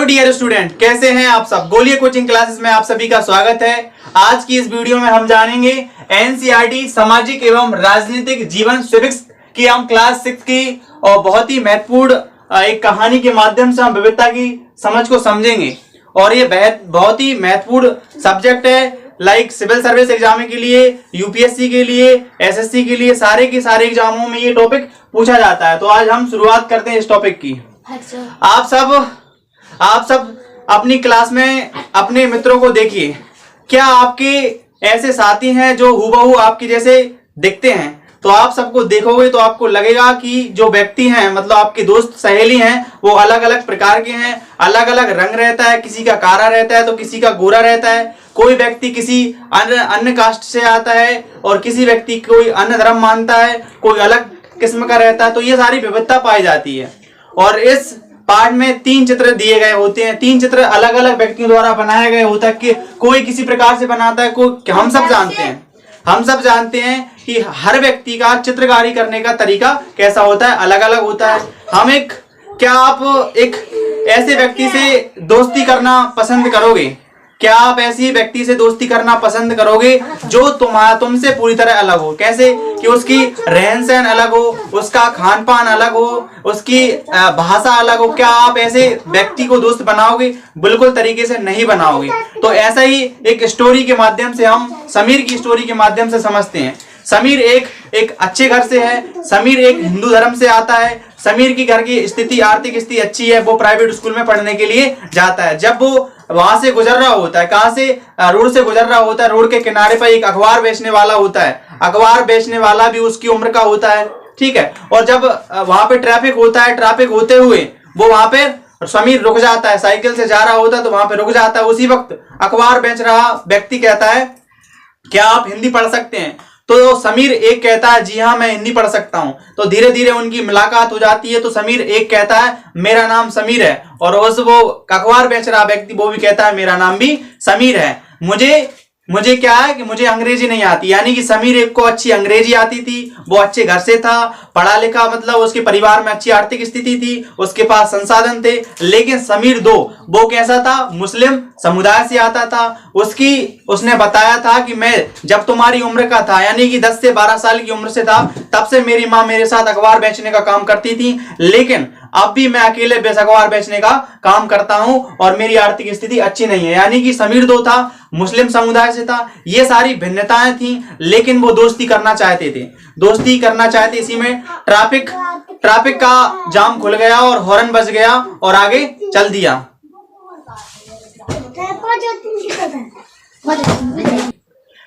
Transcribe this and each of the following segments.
Hello dear student, कैसे हैं आप सब। गोलिया कोचिंग क्लासेस में आप सभी का स्वागत है। आज की इस वीडियो में हम जानेंगे एनसीईआरटी सामाजिक एवं राजनीतिक जीवन सिविक्स की हम क्लास 6 की और बहुत ही महत्वपूर्ण एक कहानी के माध्यम से हम विविधता की समझ को समझेंगे। और ये बहुत ही महत्वपूर्ण सब्जेक्ट है। लाइक सिविल सर्विस एग्जाम के लिए, यूपीएससी के लिए, एसएससी के लिए, सारे के सारे एग्जामों में ये टॉपिक पूछा जाता है। तो आज हम शुरुआत करते हैं इस टॉपिक की। आप सब अपनी क्लास में अपने मित्रों को देखिए। क्या आपके ऐसे साथी हैं जो हूबहू आपके जैसे दिखते हैं? तो आप सबको देखोगे तो आपको लगेगा कि जो व्यक्ति हैं, मतलब आपके दोस्त सहेली हैं, वो अलग अलग प्रकार के हैं, अलग अलग रंग रहता है। किसी का काला रहता है तो किसी का गोरा रहता है। कोई व्यक्ति किसी अन्य कास्ट से आता है और किसी व्यक्ति कोई अन्य धर्म मानता है, कोई अलग किस्म का रहता है। तो ये सारी विविधता पाई जाती है। और इस पार्ट में 3 चित्र दिए गए होते हैं। 3 चित्र अलग अलग व्यक्तियों द्वारा बनाया गया होता है कि कोई किसी प्रकार से बनाता है, कोई हम सब जानते हैं कि हर व्यक्ति का चित्रकारी करने का तरीका कैसा होता है, अलग अलग होता है। क्या आप एक ऐसे व्यक्ति से दोस्ती करना पसंद करोगे? क्या आप ऐसी व्यक्ति से दोस्ती करना पसंद करोगे जो तुमसे पूरी तरह अलग हो? कैसे कि उसकी रहन सहन अलग हो, उसका खान पान अलग हो, उसकी भाषा अलग हो। क्या आप ऐसे व्यक्ति को दोस्त बनाओगे? बिल्कुल तरीके से नहीं बनाओगे। तो ऐसा ही एक स्टोरी के माध्यम से हम समीर की स्टोरी के माध्यम से समझते हैं। समीर एक अच्छे घर से है। समीर एक हिंदू धर्म से आता है। समीर की घर की स्थिति, आर्थिक स्थिति अच्छी है। वो प्राइवेट स्कूल में पढ़ने के लिए जाता है। जब वो वहां से गुजर रहा होता है, कहां से, रोड से गुजर रहा होता है, रोड के किनारे पर एक अखबार बेचने वाला होता है। अखबार बेचने वाला भी उसकी उम्र का होता है, ठीक है। और जब वहां पे ट्रैफिक होता है, ट्रैफिक होते हुए वो वहां पे समीर रुक जाता है, साइकिल से जा रहा होता है तो वहां पे रुक जाता है। उसी वक्त अखबार बेच रहा व्यक्ति कहता है, क्या आप हिंदी पढ़ सकते हैं? तो समीर एक कहता है, जी हाँ मैं हिंदी पढ़ सकता हूं। तो धीरे धीरे उनकी मुलाकात हो जाती है। तो समीर एक कहता है, मेरा नाम समीर है। और वो अखबार बेच रहा व्यक्ति वो भी कहता है, मेरा नाम भी समीर है। मुझे क्या है कि मुझे अंग्रेजी नहीं आती। यानी कि समीर एक को अच्छी अंग्रेजी आती थी, वो अच्छे घर से था, पढ़ा लिखा, मतलब उसके परिवार में अच्छी आर्थिक स्थिति थी, उसके पास संसाधन थे। लेकिन समीर 2 वो कैसा था? मुस्लिम समुदाय से आता था। उसने बताया था कि मैं जब तुम्हारी उम्र का था, यानी कि 10 से 12 साल की उम्र से था, तब से मेरी माँ मेरे साथ अखबार बेचने का काम करती थी। लेकिन अब भी मैं अकेले अखबार बेचने का काम करता हूं और मेरी आर्थिक स्थिति अच्छी नहीं है। यानी कि समीर 2 था, मुस्लिम समुदाय से था। ये सारी भिन्नताएं थी, लेकिन वो दोस्ती करना चाहते। इसी में ट्रैफिक का जाम खुल गया और हॉर्न बज गया और आगे चल दिया।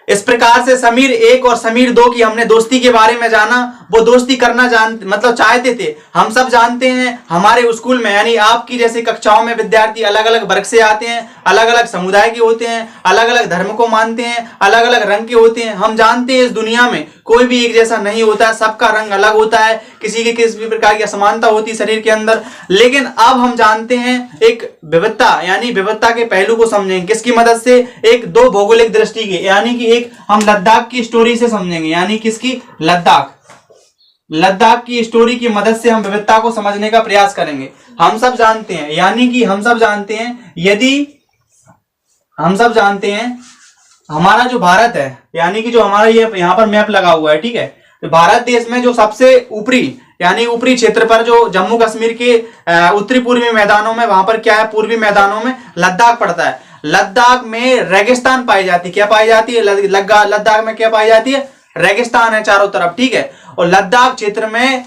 इस प्रकार से समीर 1 और समीर 2 की हमने दोस्ती के बारे में जाना। वो दोस्ती करना चाहते थे। हम सब जानते हैं हमारे स्कूल में, यानी आपकी जैसे कक्षाओं में विद्यार्थी अलग अलग वर्ग से आते हैं, अलग अलग समुदाय के होते हैं, अलग अलग धर्म को मानते हैं, अलग अलग रंग के होते हैं। हम जानते हैं इस दुनिया में कोई भी एक जैसा नहीं होता है, सबका रंग अलग होता है, किसी की किसी भी प्रकार की असमानता होती है शरीर के अंदर। लेकिन अब हम जानते हैं एक विविधता, यानी विविधता के पहलू को समझेंगे किसकी मदद से? एक 2 भौगोलिक दृष्टि के, यानी कि एक हम लद्दाख की स्टोरी से समझेंगे। यानी किसकी? लद्दाख की स्टोरी की मदद से हम विविधता को समझने का प्रयास करेंगे। हम सब जानते हैं हमारा जो भारत है, यानी कि जो हमारा ये यहाँ पर मैप लगा हुआ है, ठीक है। तो भारत देश में जो सबसे ऊपरी क्षेत्र पर जो जम्मू कश्मीर के उत्तरी पूर्वी मैदानों में, वहां पर क्या है, पूर्वी मैदानों में लद्दाख पड़ता है। लद्दाख में रेगिस्तान पाई जाती है। क्या पाई जाती है? लद्दाख में क्या पाई जाती है? रेगिस्तान है चारों तरफ, ठीक है। और लद्दाख क्षेत्र में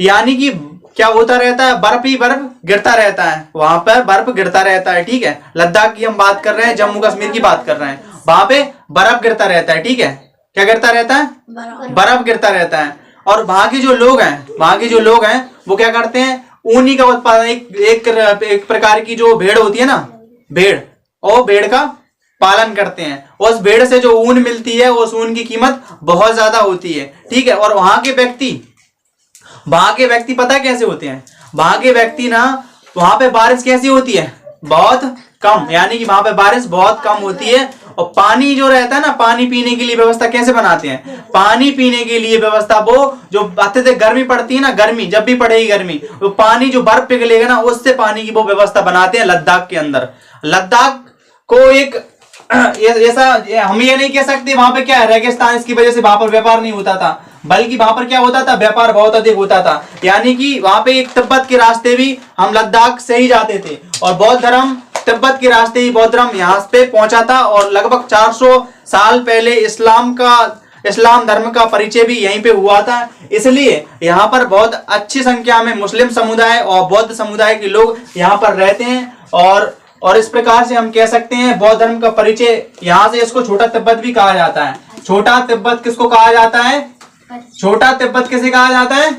यानी कि क्या होता रहता है? बर्फ ही बर्फ गिरता रहता है, वहां पर बर्फ गिरता रहता है, ठीक है। लद्दाख की हम बात कर रहे हैं, जम्मू कश्मीर की बात कर रहे हैं। वहां पे बर्फ गिरता रहता है, ठीक है। क्या गिरता रहता है? बर्फ गिरता रहता है। और वहां के जो लोग हैं वो क्या करते हैं? ऊनी का उत्पादन, एक प्रकार की जो भेड़ होती है ना, भेड़ का पालन करते हैं। उस भेड़ से जो ऊन मिलती है, उस ऊन की कीमत बहुत ज्यादा होती है, ठीक है। और वहां के व्यक्ति पता कैसे होते हैं? वहां के व्यक्ति ना, वहां पे बारिश कैसी होती है? बहुत कम, यानी कि वहां पे बारिश बहुत कम होती है। और पानी जो रहता है ना, पानी पीने के लिए व्यवस्था कैसे बनाते हैं? पानी पीने के लिए व्यवस्था वो जो अत्यधिक गर्मी पड़ती है ना, गर्मी जब भी पड़ेगी गर्मी, वो पानी जो बर्फ पिघलेगा ना, उससे पानी की वो व्यवस्था बनाते हैं लद्दाख के अंदर। लद्दाख को एक ऐसा, हम ये नहीं कह सकते वहां पे क्या है रेगिस्तान, इसकी वजह से वहां पर व्यापार नहीं होता था, बल्कि वहां पर क्या होता था, व्यापार बहुत अधिक होता था। यानी कि वहां पे एक तिब्बत के रास्ते भी हम लद्दाख से ही जाते थे, और बौद्ध धर्म तिब्बत के रास्ते ही बौद्ध धर्म यहाँ पे पहुंचा था। और लगभग 400 साल पहले इस्लाम धर्म का परिचय भी यहीं पे हुआ था। इसलिए यहाँ पर बहुत अच्छी संख्या में मुस्लिम समुदाय और बौद्ध समुदाय के लोग यहाँ पर रहते हैं। और इस प्रकार से हम कह सकते हैं बौद्ध धर्म का परिचय यहाँ से, इसको छोटा तिब्बत भी कहा जाता है। छोटा तिब्बत किसको कहा जाता है? छोटा तिब्बत किसे कहा जाता है?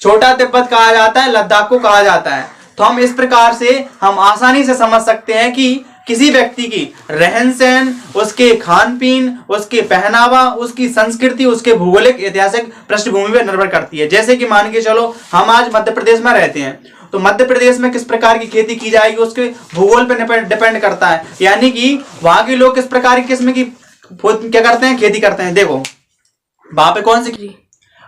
छोटा तिब्बत कहा जाता है, लद्दाख को कहा जाता है। तो हम इस प्रकार से हम आसानी से समझ सकते हैं कि किसी व्यक्ति की रहन सहन, उसके खान पीन, उसके पहनावा, उसकी संस्कृति, उसके भौगोलिक ऐतिहासिक पृष्ठभूमि पर निर्भर करती है। जैसे कि मान के चलो हम आज मध्य प्रदेश में रहते हैं, तो मध्य प्रदेश में किस प्रकार की खेती की जाएगी उसके भूगोल पर डिपेंड करता है। यानी कि वहां के लोग किस प्रकार की किस्म की क्या करते हैं, खेती करते हैं। देखो वहां पे कौन सी,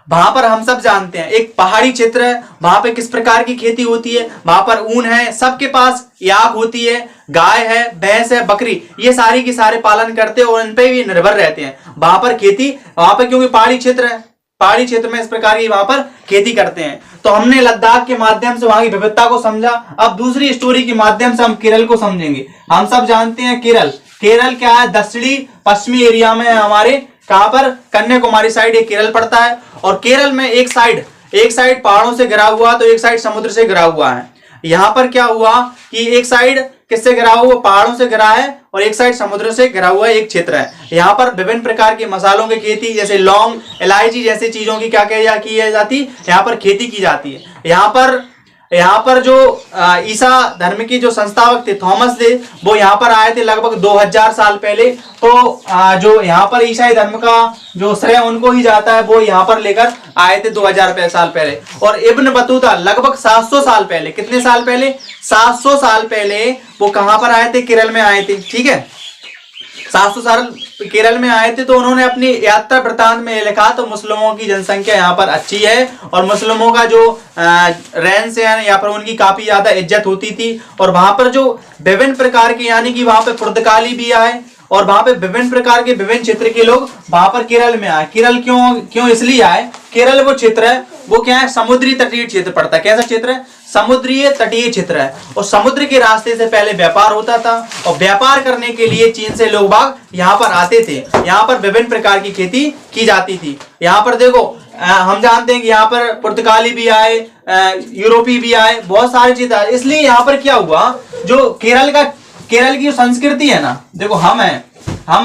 वहां पर हम सब जानते हैं एक पहाड़ी क्षेत्र है, वहां पे किस प्रकार की खेती होती है, वहां पर ऊन है, सबके पास याक होती है, गाय है, भैंस है, बकरी, ये सारी की सारे पालन करते हैं और इन पे भी निर्भर रहते हैं। वहां पर खेती, वहां पर क्योंकि पहाड़ी क्षेत्र है, पहाड़ी क्षेत्र में इस प्रकार की वहां पर खेती करते हैं। तो हमने लद्दाख के माध्यम से वहां की विविधता को समझा। अब दूसरी स्टोरी के माध्यम से हम केरल को समझेंगे। हम सब जानते हैं केरल क्या है, दक्षिणी पश्चिमी एरिया में है हमारे, कहां पर, कन्याकुमारी साइड एक केरल पड़ता है। और केरल में एक साइड पहाड़ों से घिरा हुआ, तो एक साइड समुद्र से घिरा हुआ है। यहां पर क्या हुआ कि एक साइड किससे घिरा हुआ, पहाड़ों से घिरा है, और एक साइड समुद्र से घिरा हुआ एक क्षेत्र है। यहाँ पर विभिन्न प्रकार के मसालों की खेती, जैसे लौंग, इलायची जैसी चीजों की क्या की जाती, यहाँ पर खेती की जाती है। यहाँ पर जो ईसा धर्म की जो संस्थापक थे, थॉमस थे, वो यहाँ पर आए थे लगभग 2000 साल पहले। तो जो यहाँ पर ईसाई धर्म का जो श्रेय उनको ही जाता है, वो यहाँ पर लेकर आए थे 2000 साल पहले। और इब्न बतूता लगभग 700 साल पहले, कितने साल पहले, 700 साल पहले वो कहाँ पर आए थे, केरल में आए थे। ठीक है, 700 साल केरल में आए थे। तो उन्होंने अपनी यात्रा वृत्तांत में लिखा, तो मुस्लिमों की जनसंख्या यहाँ पर अच्छी है, और मुस्लिमों का जो रहन सहन यहाँ पर उनकी काफी ज्यादा इज्जत होती थी। और वहां पर जो विभिन्न प्रकार के, यानी कि वहां पर पुर्तगाली भी आए, और वहां पे विभिन्न प्रकार के विभिन्न क्षेत्र के लोग वहां पर केरल में आए। केरल क्यों इसलिए आए, केरल वो क्षेत्र है, वो क्या है, समुद्री तटीय क्षेत्र पड़ता है। कैसा क्षेत्र है, समुद्रीय तटीय क्षेत्र है। और समुद्र के रास्ते से पहले व्यापार होता था, और व्यापार करने के लिए चीन से लोग बाग यहाँ पर आते थे। यहाँ पर विभिन्न प्रकार की खेती की जाती थी। यहाँ पर देखो हम जानते हैं कि यहाँ पर पुर्तगाली भी आए, यूरोपी भी आए, बहुत सारी चीजें आए। इसलिए यहाँ पर क्या हुआ, जो केरल की जो संस्कृति है ना, देखो हम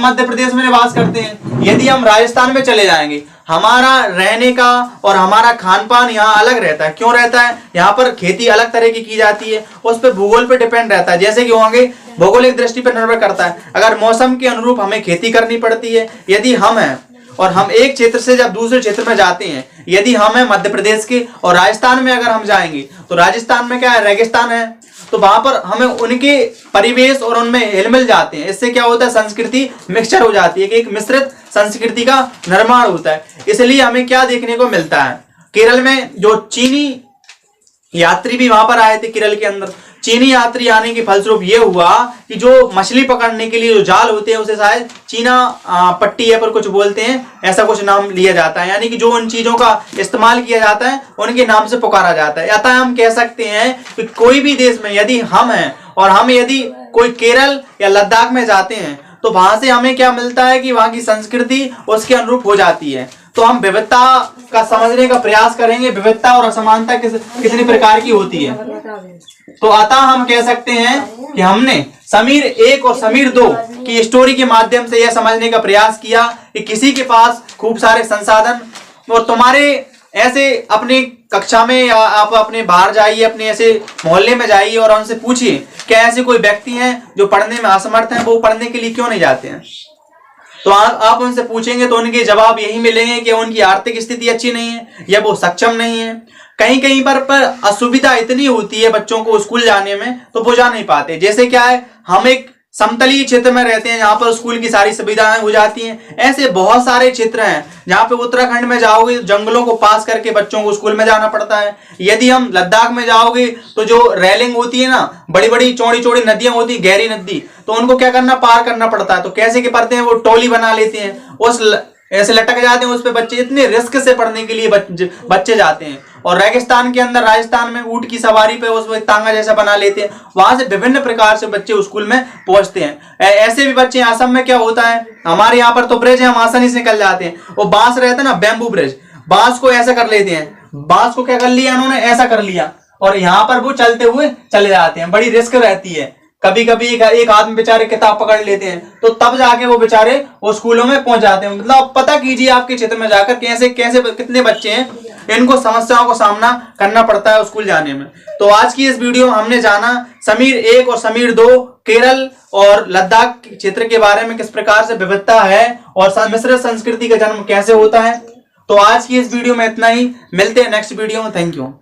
मध्य प्रदेश में निवास करते हैं, यदि हम राजस्थान में चले जाएंगे, हमारा रहने का और हमारा खान पान यहाँ अलग रहता है। क्यों रहता है, यहाँ पर खेती अलग तरह की जाती है, उस पर भूगोल पे डिपेंड रहता है। जैसे कि होंगे भौगोलिक दृष्टि पर निर्भर करता है, अगर मौसम के अनुरूप हमें खेती करनी पड़ती है। यदि हम हैं और हम एक क्षेत्र से जब दूसरे क्षेत्र में जाते हैं, यदि हम हैं मध्य प्रदेश के और राजस्थान में अगर हम जाएंगे, तो राजस्थान में क्या है, रेगिस्तान है, तो वहां पर हमें उनके परिवेश और उनमें हिलमिल जाते हैं। इससे क्या होता है, संस्कृति मिक्सचर हो जाती है, कि एक मिश्रित संस्कृति का निर्माण होता है। इसलिए हमें क्या देखने को मिलता है, केरल में जो चीनी यात्री भी वहां पर आए थे, केरल के अंदर चीनी यात्री आने के फलस्वरूप ये हुआ कि जो मछली पकड़ने के लिए जो जाल होते हैं, उसे शायद चीना पट्टी है पर कुछ बोलते हैं, ऐसा कुछ नाम लिया जाता है। यानी कि जो उन चीजों का इस्तेमाल किया जाता है, उनके नाम से पुकारा जाता है। अतः हम कह सकते हैं कि कोई भी देश में यदि हम हैं और हम यदि कोई केरल या लद्दाख में जाते हैं, तो वहां से हमें क्या मिलता है कि वहां की संस्कृति उसके अनुरूप हो जाती है। तो हम विविधता का समझने का प्रयास करेंगे, विविधता और असमानता कितनी प्रकार की होती है। तो अतः हम कह सकते हैं कि हमने समीर 1 और समीर 2 की स्टोरी के माध्यम से यह समझने का प्रयास किया कि किसी के पास खूब सारे संसाधन, और तुम्हारे ऐसे अपनी कक्षा में या आप अपने बाहर जाइए, अपने ऐसे मोहल्ले में जाइए और उनसे पूछिए क्या ऐसे कोई व्यक्ति हैं जो पढ़ने में असमर्थ हैं, वो पढ़ने के लिए क्यों नहीं जाते हैं। तो आप उनसे पूछेंगे तो उनके जवाब यही मिलेंगे कि उनकी आर्थिक स्थिति अच्छी नहीं है या वो सक्षम नहीं है। कहीं कहीं पर असुविधा इतनी होती है बच्चों को स्कूल जाने में, तो वो जा नहीं पाते। जैसे क्या है, हम एक समतलीय क्षेत्र में रहते हैं, जहां पर स्कूल की सारी सुविधाएं हो जाती हैं। ऐसे बहुत सारे क्षेत्र हैं जहां पे उत्तराखंड में जाओगे जंगलों को पास करके बच्चों को स्कूल में जाना पड़ता है। यदि हम लद्दाख में जाओगे तो जो रेलिंग होती है ना, बड़ी बड़ी चौड़ी चौड़ी नदियां होती है, गहरी नदी, तो उनको क्या करना, पार करना पड़ता है। तो कैसे के पढ़ते हैं, वो टोली बना लेते हैं, ऐसे लटक जाते हैं उस पे बच्चे। इतने रिस्क से पढ़ने के लिए बच्चे जाते हैं। और रेगिस्तान के अंदर राजस्थान में ऊंट की सवारी पे उसमें तांगा जैसा बना लेते हैं, वहां से विभिन्न प्रकार से बच्चे स्कूल में पहुंचते हैं। ऐसे भी बच्चे, असम में क्या होता है, हमारे यहाँ पर तो ब्रिज है, हम आसानी से निकल जाते हैं। वो बांस रहता है ना, बैम्बू ब्रिज, बांस को ऐसा कर लेते हैं, बांस को क्या कर लिया उन्होंने, ऐसा कर लिया, और यहाँ पर वो चलते हुए चले जाते हैं। बड़ी रिस्क रहती है। कभी कभी एक आदमी बेचारे किताब पकड़ लेते हैं, तो तब जाके वो बेचारे वो स्कूलों में पहुंच जाते हैं। मतलब पता कीजिए आपके क्षेत्र में जाकर कैसे कैसे कितने बच्चे हैं, इनको समस्याओं का सामना करना पड़ता है स्कूल जाने में। तो आज की इस वीडियो में हमने जाना समीर 1 और समीर 2 केरल और लद्दाख क्षेत्र के बारे में, किस प्रकार से विविधता है और मिश्रित संस्कृति का जन्म कैसे होता है। तो आज की इस वीडियो में इतना ही, मिलते हैं नेक्स्ट वीडियो में। Thank you.